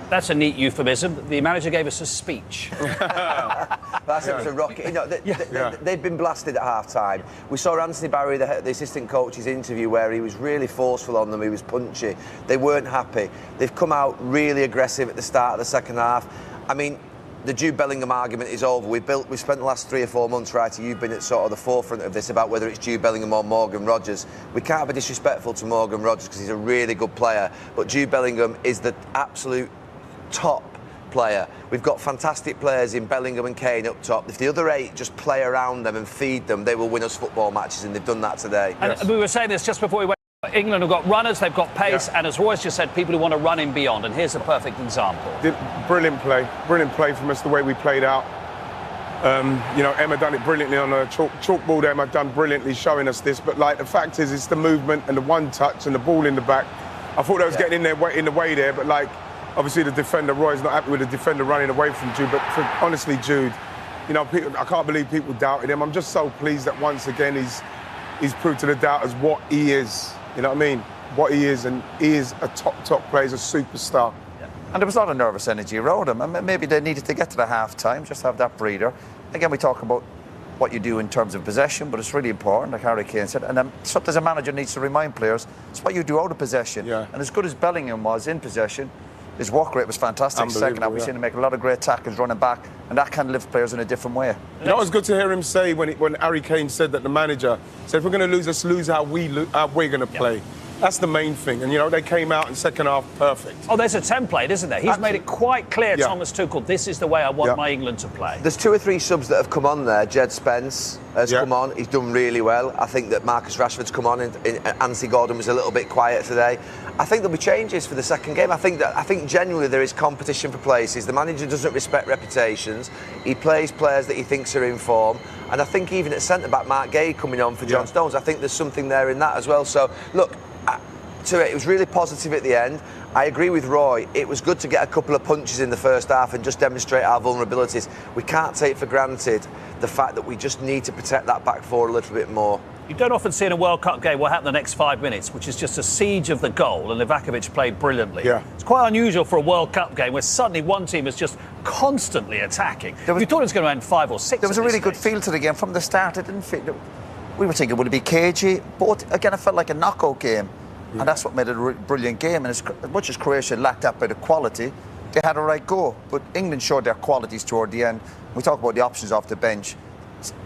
That's a neat euphemism. The manager gave us a speech. That's it was a rocket. You know, they've been blasted at half-time. We saw Anthony Barry, the assistant coach's interview, where he was really forceful on them. He was punchy. They weren't happy. They've come out really aggressive at the start of the second half. I mean, the Jude Bellingham argument is over. We spent the last 3 or 4 months, right? You've been at sort of the forefront of this about whether it's Jude Bellingham or Morgan Rogers. We can't be disrespectful to Morgan Rogers because he's a really good player, but Jude Bellingham is the absolute top player. We've got fantastic players in Bellingham and Kane up top. If the other 8 just play around them and feed them, they will win us football matches, and they've done that today. And we were saying this just before we went. England have got runners, they've got pace, and as Royce just said, people who want to run in beyond, and here's a perfect example. Brilliant play from us, the way we played out. You know, Emma done it brilliantly on a chalkboard. Emma done brilliantly showing us this, but like the fact is, it's the movement and the one touch and the ball in the back. I thought that was getting in the way there, but like obviously the defender, Roy's not happy with the defender running away from Jude, but honestly, Jude, you know, I can't believe people doubted him. I'm just so pleased that once again he's proved to the doubters what he is. You know what I mean? What he is, and he is a top player, he's a superstar. Yeah. And there was a lot of nervous energy around him, and maybe they needed to get to the half-time, just have that breather. Again, we talk about what you do in terms of possession, but it's really important, like Harry Kane said, and sometimes a manager needs to remind players, it's what you do out of possession. Yeah. And as good as Bellingham was in possession, his work rate was fantastic. Second half, we've seen him make a lot of great tackles running back, and that can lift players in a different way. You know, it was good to hear him say when Harry Kane said that the manager said, if we're going to lose, let's lose how we're going to play. That's the main thing. And, you know, they came out in second half perfect. Oh, there's a template, isn't there? He's made it quite clear, Thomas Tuchel, this is the way I want my England to play. There's 2 or 3 subs that have come on there. Jed Spence has come on. He's done really well. I think that Marcus Rashford's come on, and Anthony Gordon was a little bit quiet today. I think there'll be changes for the second game. I think genuinely there is competition for places. The manager doesn't respect reputations. He plays players that he thinks are in form. And I think even at centre-back, Mark Gay coming on for John Stones, I think there's something there in that as well. So, look, it was really positive at the end. I agree with Roy. It was good to get a couple of punches in the first half and just demonstrate our vulnerabilities. We can't take for granted the fact that we just need to protect that back four a little bit more. You don't often see in a World Cup game what happened the next 5 minutes, which is just a siege of the goal, and Livakovic played brilliantly. Yeah. It's quite unusual for a World Cup game where suddenly one team is just constantly attacking. You thought it was going to end 5 or 6. There was a really good feel to the game from the start. It didn't feel. We were thinking, would it be cagey? But again, it felt like a knockout game. Yeah. And that's what made it a brilliant game. And as much as Croatia lacked that bit of quality, they had a right go. But England showed their qualities toward the end. We talk about the options off the bench.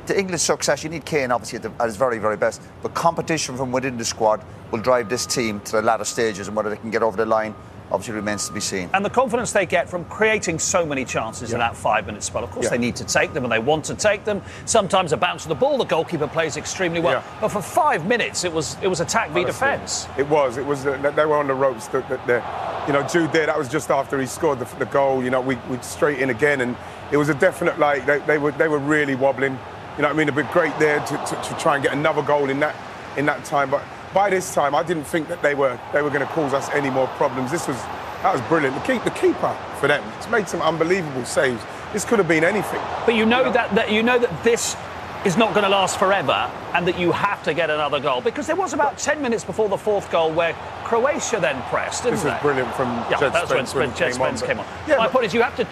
The English success, you need Kane obviously at his very, very best. But competition from within the squad will drive this team to the latter stages, and whether they can get over the line obviously remains to be seen. And the confidence they get from creating so many chances in that 5-minute spell. Of course, they need to take them, and they want to take them. Sometimes a bounce of the ball, the goalkeeper plays extremely well. But for 5 minutes, it was attack v defence. It was. They were on the ropes. You know, Jude there. That was just after he scored the goal. You know, we straight in again, and it was a definite they were really wobbling. You know what I mean? A bit great there to try and get another goal in that time, but. By this time, I didn't think that they were going to cause us any more problems. That was brilliant. The keeper for them, it's made some unbelievable saves. This could have been anything. But you know that this is not going to last forever, and that you have to get another goal, because there was about 10 minutes before the 4th goal where Croatia then pressed, didn't they? This was brilliant from Jed Spence. When Jed Spence came on. My point is, you have to.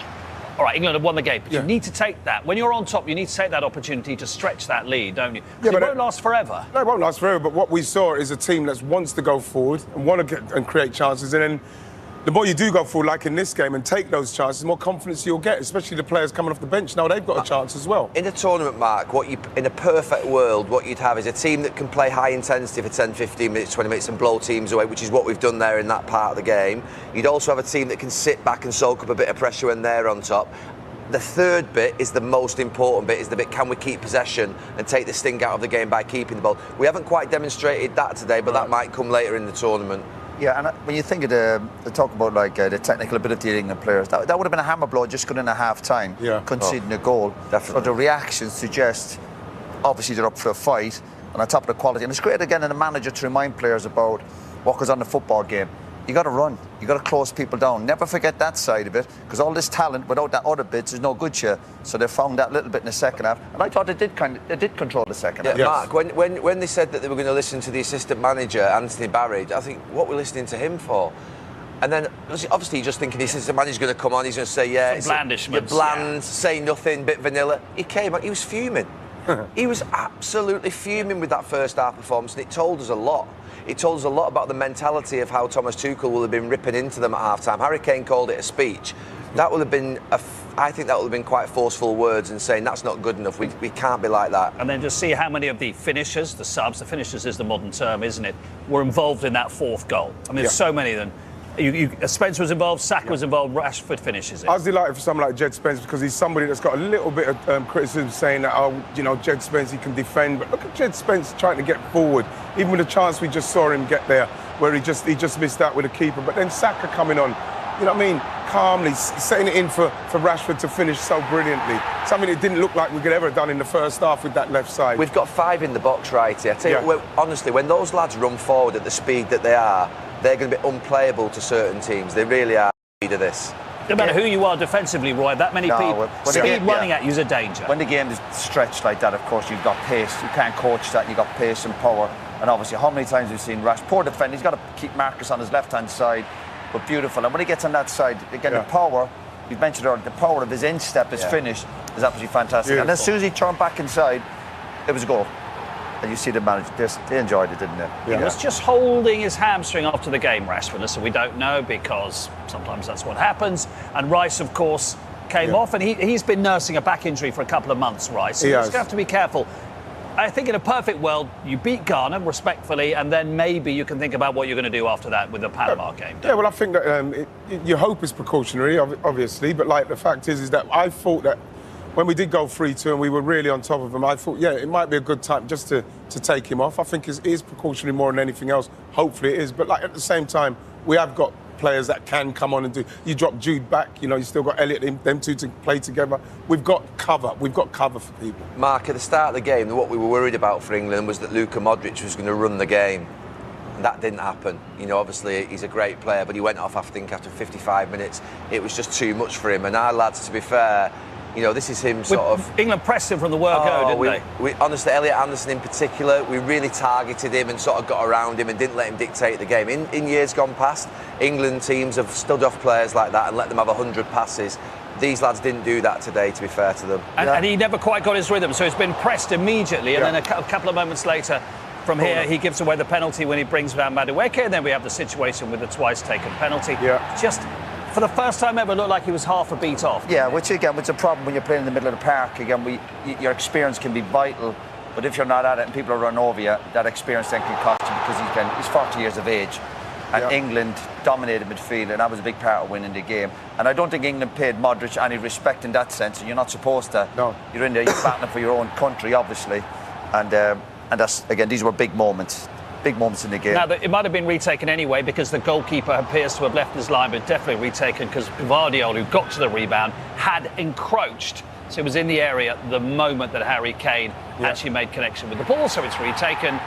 All right, England have won the game, but you need to take that. When you're on top, you need to take that opportunity to stretch that lead, don't you? Because it won't last forever. No, it won't last forever, but what we saw is a team that wants to go forward and want to get and create chances, and then the more you do go forward, like in this game, and take those chances, the more confidence you'll get, especially the players coming off the bench. Now they've got a chance as well. In a tournament, Mark, in a perfect world, what you'd have is a team that can play high intensity for 10, 15 minutes, 20 minutes and blow teams away, which is what we've done there in that part of the game. You'd also have a team that can sit back and soak up a bit of pressure when they're on top. The third bit is the most important bit, is the bit, can we keep possession and take the sting out of the game by keeping the ball? We haven't quite demonstrated that today, but that might come later in the tournament. Yeah, and when you think of the talk about the technical ability of the England players, that would have been a hammer blow just going in a half-time, conceding a goal. Definitely. So the reactions suggest, obviously they're up for a fight, and on top of the quality. And it's great again in a manager to remind players about what goes on in the football game. You got to run. You got to close people down. Never forget that side of it, because all this talent without that other bits is no good here. So they found that little bit in the second half, and I thought they did control the second half. Mark, when they said that they were going to listen to the assistant manager Anthony Barry, I think, what we're listening to him for? And then, obviously, you're just thinking, this is the man who's going to come on, he's going to say, yeah, blandishments, you're bland, say nothing, bit vanilla. He came on, he was fuming. He was absolutely fuming with that first half performance, and it told us a lot. It told us a lot about the mentality of how Thomas Tuchel will have been ripping into them at half-time. Harry Kane called it a speech. That would have been, I think that would have been quite forceful words and saying that's not good enough. We can't be like that. And then just see how many of the finishers, the subs, the finishers is the modern term, isn't it, were involved in that fourth goal. I mean, there's so many of them. Spence was involved, Saka was involved, Rashford finishes it. I was delighted for someone like Jed Spence because he's somebody that's got a little bit of criticism saying that, oh, you know, Jed Spence, he can defend. But look at Jed Spence trying to get forward, even with a chance we just saw him get there, where he just missed out with the keeper. But then Saka coming on, you know what I mean, calmly, setting it in for Rashford to finish so brilliantly. Something it didn't look like we could ever have done in the first half with that left side. We've got 5 in the box right here. I tell you what, honestly, when those lads run forward at the speed that they are, they're going to be unplayable to certain teams. They really are of this. No matter who you are defensively, Roy, that many people, speed running at you is a danger. When the game is stretched like that, of course, you've got pace. You can't coach that. You've got pace and power. And obviously, how many times we've seen Rash, poor defender, he's got to keep Marcus on his left-hand side, but beautiful. And when he gets on that side, again, the power, you've mentioned earlier, the power of his instep, his finish, is absolutely fantastic. Beautiful. And as soon as he turned back inside, it was a goal. And you see the manager, they enjoyed it, didn't they? He was just holding his hamstring after the game, Rashford, so we don't know because sometimes that's what happens. And Rice, of course, came off, and he's been nursing a back injury for a couple of months, Rice. So you just have to be careful. I think in a perfect world, you beat Ghana respectfully, and then maybe you can think about what you're going to do after that with the Panama game. Yeah, well, I think that your hope is precautionary, obviously, but like the fact is that I thought that when we did go 3-2 and we were really on top of him, I thought, it might be a good time just to take him off. I think it is precautionary more than anything else. Hopefully it is. But like at the same time, we have got players that can come on and do. You drop Jude back, you still got Elliott, them two to play together. We've got cover. We've got cover for people. Mark, at the start of the game, what we were worried about for England was that Luka Modric was going to run the game. And that didn't happen. Obviously he's a great player, but he went off, I think, after 55 minutes. It was just too much for him. And our lads, to be fair, this is him sort of... England pressed him from the word go, didn't they? Honestly, Elliot Anderson in particular, we really targeted him and sort of got around him and didn't let him dictate the game. In years gone past, England teams have stood off players like that and let them have 100 passes. These lads didn't do that today, to be fair to them. And he never quite got his rhythm, so he's been pressed immediately, and then a couple of moments later, from here, he gives away the penalty when he brings down Madueke, and then we have the situation with the twice taken penalty. Just... for the first time ever, looked like he was half a beat off. Yeah, which is a problem when you're playing in the middle of the park. Again, your experience can be vital, but if you're not at it and people are running over you, that experience then can cost you because he's 40 years of age. And England dominated midfield, and that was a big part of winning the game. And I don't think England paid Modric any respect in that sense. You're not supposed to. No. You're in there, you're battling for your own country, obviously. And that's, again, these were big moments. Big moments in the game. Now, it might have been retaken anyway because the goalkeeper appears to have left his line, but definitely retaken because Gvardiol, who got to the rebound, had encroached. So it was in the area the moment that Harry Kane actually made connection with the ball, so it's retaken,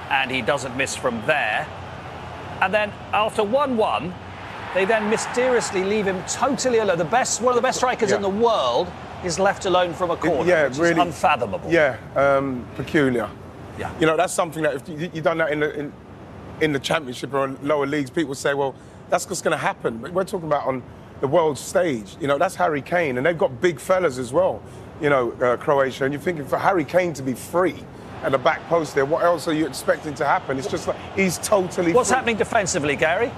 and he doesn't miss from there. And then after 1-1, they then mysteriously leave him totally alone. One of the best strikers in the world is left alone from a corner, which is unfathomable. Yeah, peculiar. Yeah. That's something that if you've done that in the Championship or lower leagues, people say, well, that's what's going to happen. But we're talking about on the world stage. That's Harry Kane, and they've got big fellas as well. Croatia, and you're thinking for Harry Kane to be free at the back post there, what else are you expecting to happen? It's just like he's totally. What's happening defensively, Gary?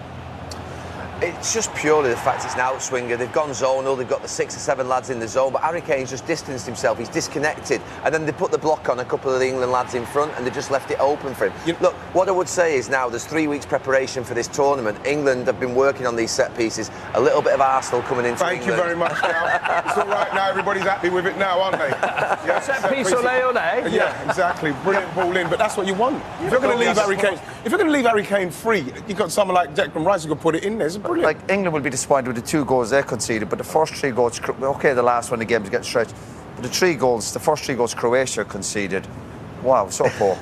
It's just purely the fact it's an outswinger. They've gone zonal, they've got the 6 or 7 lads in the zone, but Harry Kane's just distanced himself, he's disconnected, and then they put the block on a couple of the England lads in front and they just left it open for him. Look, what I would say is now there's 3 weeks preparation for this tournament. England have been working on these set pieces, a little bit of Arsenal coming into Thank England. you very much. Now. It's all right now, everybody's happy with it now, aren't they? Yeah, set piece ole ole. Yeah, exactly. Brilliant ball in, but that's what you want. If you're going to leave Harry Kane free, you've got someone like Declan Rice who can put it in there. It's brilliant. Like England will be disappointed with the 2 goals they conceded, but the first 3 goals, okay, the last one, the game was getting stretched, but the first 3 goals Croatia conceded, wow, so poor.